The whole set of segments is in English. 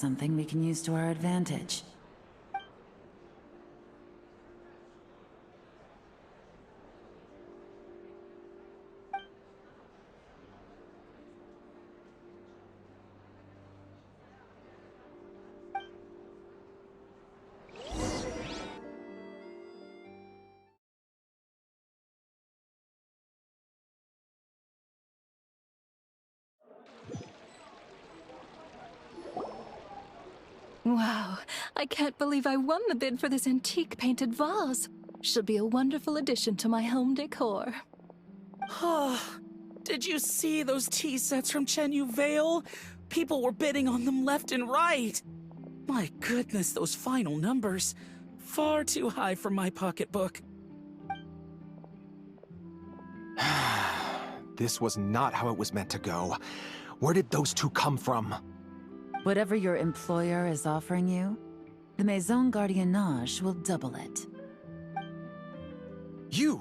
something we can use to our advantage. Wow, I can't believe I won the bid for this antique painted vase. She'll be a wonderful addition to my home decor. Did you see those tea sets from Chenyu Vale? People were bidding on them left and right. My goodness, those final numbers. Far too high for my pocketbook. This was not how it was meant to go. Where did those two come from? Whatever your employer is offering you, the Maison Gardiennage will double it. You?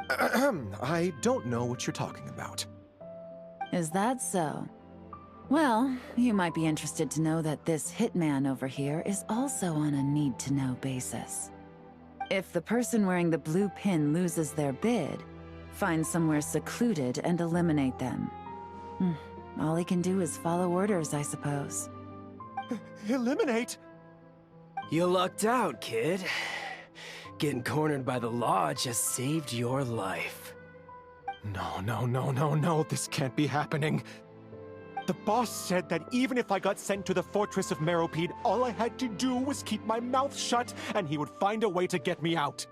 I don't know what you're talking about. Is that so? Well, you might be interested to know that this hitman over here is also on a need-to-know basis. If the person wearing the blue pin loses their bid, find somewhere secluded and eliminate them. All he can do is follow orders, I suppose. Eliminate? You lucked out, kid. Getting cornered by the law just saved your life. No, this can't be happening. The boss said that even if I got sent to the Fortress of Meropide, all I had to do was keep my mouth shut and he would find a way to get me out.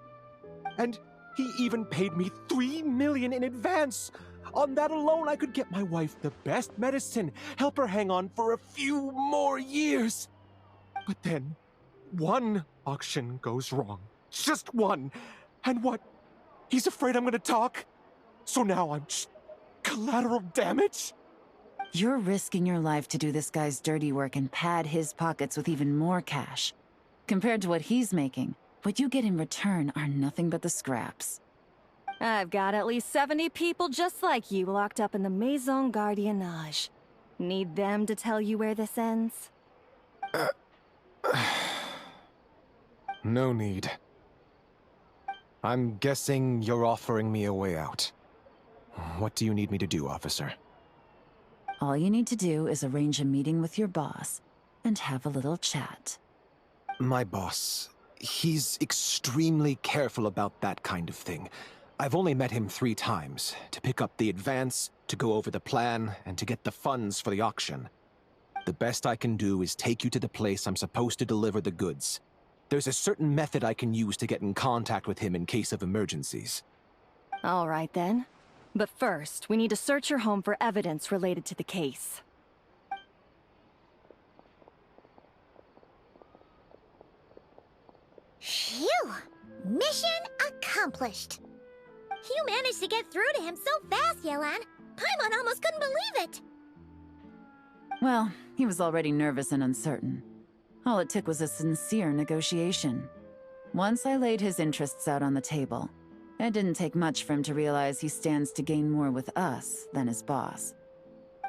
And he even paid me 3 million in advance. On that alone, I could get my wife the best medicine, help her hang on for a few more years. But then, one auction goes wrong. Just one. And what? He's afraid I'm gonna talk? So now I'm just collateral damage? You're risking your life to do this guy's dirty work and pad his pockets with even more cash. Compared to what he's making, what you get in return are nothing but the scraps. I've got at least 70 people just like you locked up in the Maison Gardiennage. Need them to tell you where this ends? No need. I'm guessing you're offering me a way out. What do you need me to do, officer? All you need to do is arrange a meeting with your boss and have a little chat. My boss, he's extremely careful about that kind of thing. I've only met him 3 times, to pick up the advance, to go over the plan, and to get the funds for the auction. The best I can do is take you to the place I'm supposed to deliver the goods. There's a certain method I can use to get in contact with him in case of emergencies. All right then. But first, we need to search your home for evidence related to the case. Phew! Mission accomplished! You managed to get through to him so fast, Yelan. Paimon almost couldn't believe it. Well, he was already nervous and uncertain. All it took was a sincere negotiation. Once I laid his interests out on the table, it didn't take much for him to realize he stands to gain more with us than his boss.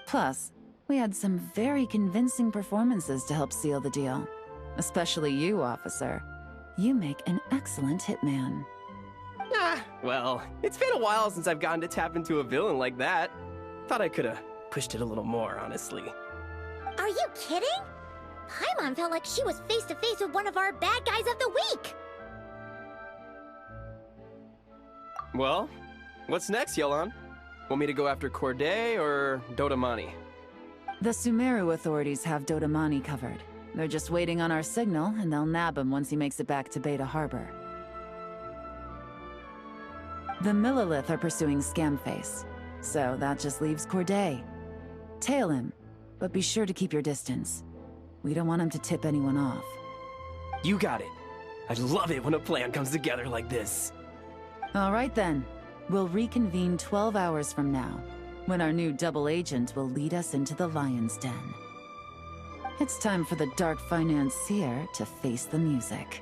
Plus, we had some very convincing performances to help seal the deal. Especially you, officer. You make an excellent hitman. Well, it's been a while since I've gotten to tap into a villain like that. Thought I could've pushed it a little more, honestly. Are you kidding? Paimon felt like she was face to face with one of our bad guys of the week. Well, what's next, Yelan? Want me to go after Corday or Dodamani? The Sumeru authorities have Dodamani covered. They're just waiting on our signal, and they'll nab him once he makes it back to Beta Harbor. The Millilith are pursuing Scamface, so that just leaves Corday. Tail him, but be sure to keep your distance. We don't want him to tip anyone off. You got it. I love it when a plan comes together like this. All right then. We'll reconvene 12 hours from now, when our new double agent will lead us into the Lion's Den. It's time for the Dark Financier to face the music.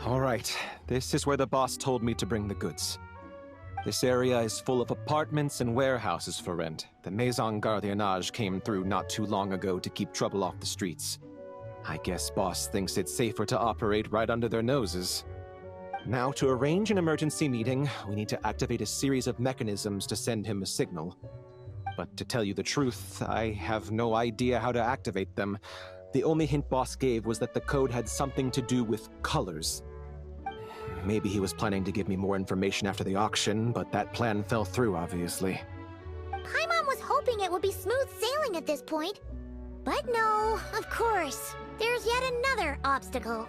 All right, this is where the boss told me to bring the goods. This area is full of apartments and warehouses for rent. The Maison Gardiennage came through not too long ago to keep trouble off the streets. I guess boss thinks it's safer to operate right under their noses. Now, to arrange an emergency meeting, we need to activate a series of mechanisms to send him a signal. But to tell you the truth, I have no idea how to activate them. The only hint boss gave was that the code had something to do with colors. Maybe he was planning to give me more information after the auction, but that plan fell through, obviously. Paimon was hoping it would be smooth sailing at this point. But no, of course. There's yet another obstacle.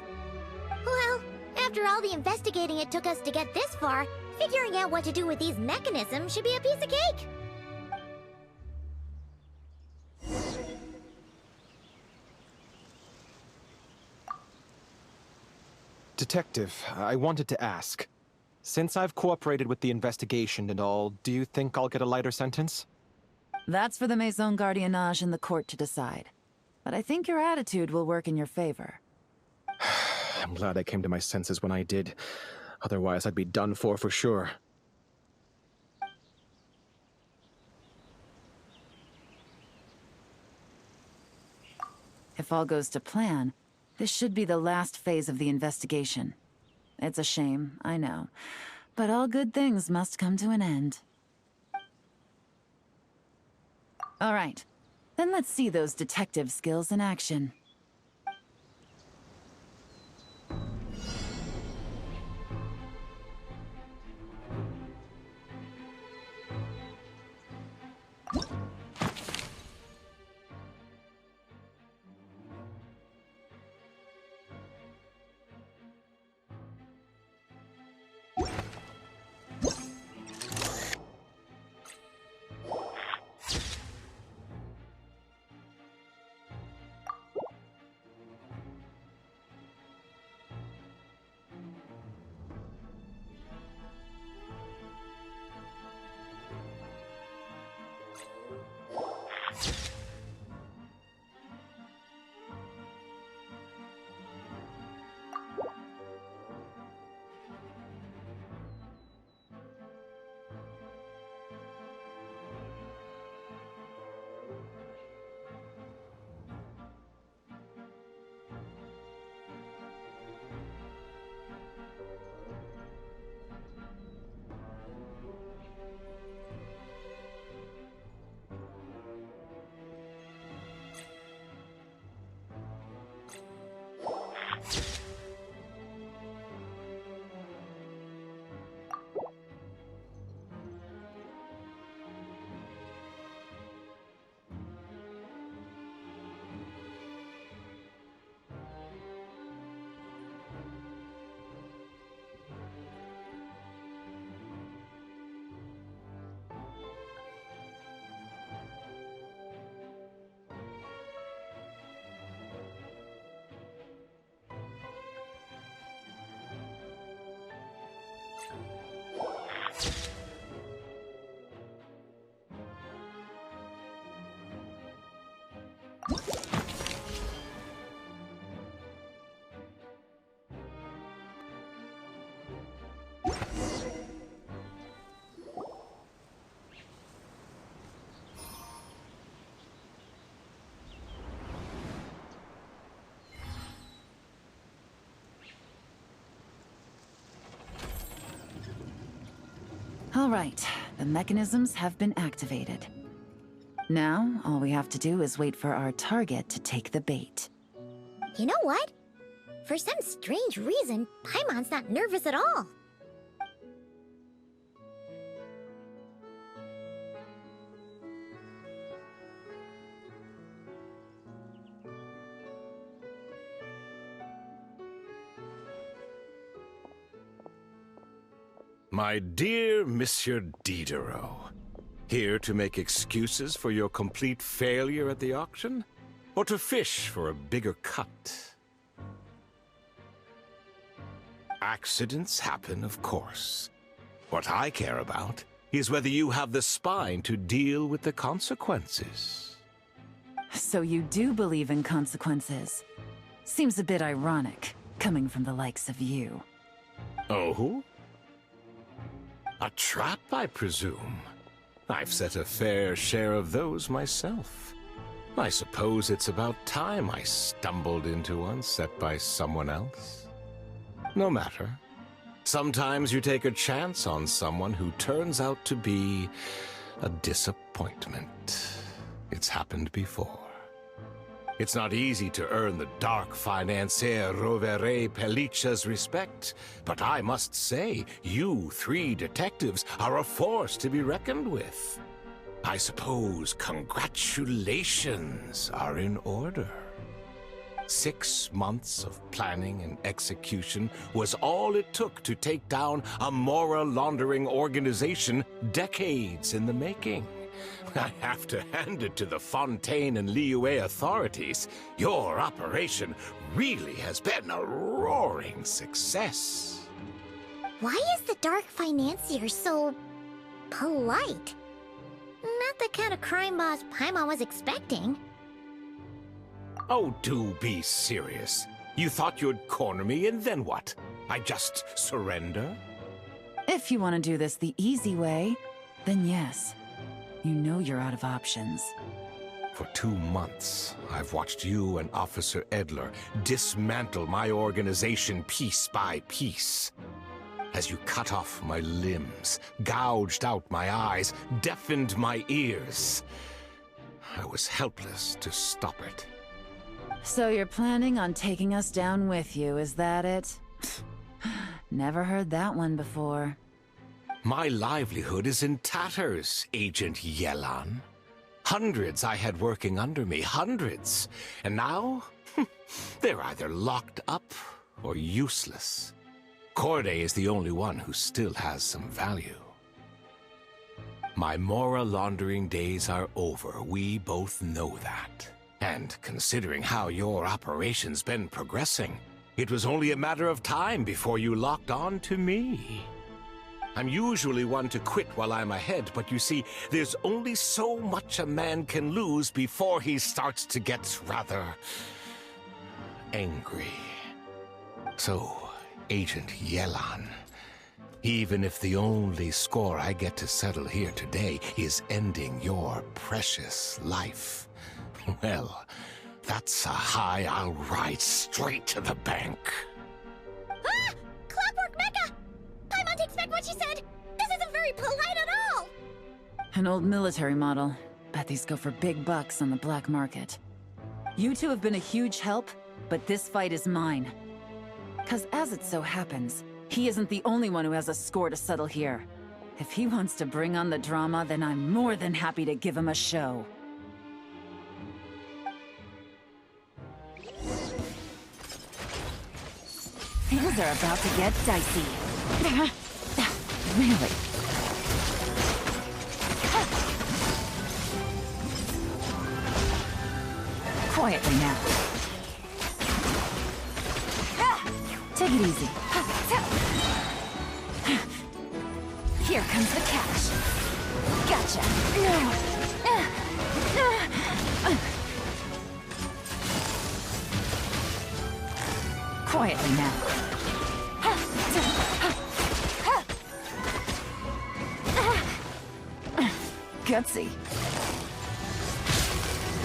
Well, after all the investigating it took us to get this far, figuring out what to do with these mechanisms should be a piece of cake. Detective, I wanted to ask. Since I've cooperated with the investigation and all, do you think I'll get a lighter sentence? That's for the Maison Gardiennage and the court to decide. But I think your attitude will work in your favor. I'm glad I came to my senses when I did. Otherwise, I'd be done for sure. If all goes to plan, this should be the last phase of the investigation. It's a shame, I know. But all good things must come to an end. All right. Then let's see those detective skills in action. All right, the mechanisms have been activated. Now, all we have to do is wait for our target to take the bait. You know what? For some strange reason, Paimon's not nervous at all. My dear Monsieur Diderot, here to make excuses for your complete failure at the auction? Or to fish for a bigger cut? Accidents happen, of course. What I care about is whether you have the spine to deal with the consequences. So you do believe in consequences. Seems a bit ironic. coming from the likes of you. Oh? A trap, I presume. I've set a fair share of those myself. I suppose it's about time I stumbled into one set by someone else. No matter. Sometimes you take a chance on someone who turns out to be a disappointment. It's happened before. It's not easy to earn the dark financier Rovere Pelliccia's respect, but I must say, you three detectives are a force to be reckoned with. I suppose congratulations are in order. 6 months of planning and execution was all it took to take down a Mora laundering organization decades in the making. I have to hand it to the Fontaine and Liyue authorities. Your operation really has been a roaring success. Why is the Dark Financier so... polite? Not the kind of crime boss Paimon was expecting. Oh, do be serious. You thought you'd corner me, and then what? I just surrender? If you want to do this the easy way, then yes. You know you're out of options. For 2 months, I've watched you and Officer Edler dismantle my organization piece by piece. As you cut off my limbs, gouged out my eyes, deafened my ears. I was helpless to stop it. So you're planning on taking us down with you, is that it? Never heard that one before. My livelihood is in tatters, Agent Yelan. Hundreds I had working under me, hundreds. And now, they're either locked up or useless. Corday is the only one who still has some value. My Mora laundering days are over, we both know that. And considering how your operation's been progressing, it was only a matter of time before you locked on to me. I'm usually one to quit while I'm ahead, but you see, there's only so much a man can lose before he starts to get rather... angry. So, Agent Yelan, even if the only score I get to settle here today is ending your precious life, well, that's a high I'll ride straight to the bank. Ah! Clockwork Mecha! Paimon takes back what she said! This isn't very polite at all! An old military model. Bet these go for big bucks on the black market. You two have been a huge help, but this fight is mine. 'Cause as it so happens, he isn't the only one who has a score to settle here. If he wants to bring on the drama, then I'm more than happy to give him a show. Things are about to get dicey. Really? Quietly now. Take it easy. Here comes the catch. Gotcha. Quietly now. Gutsy.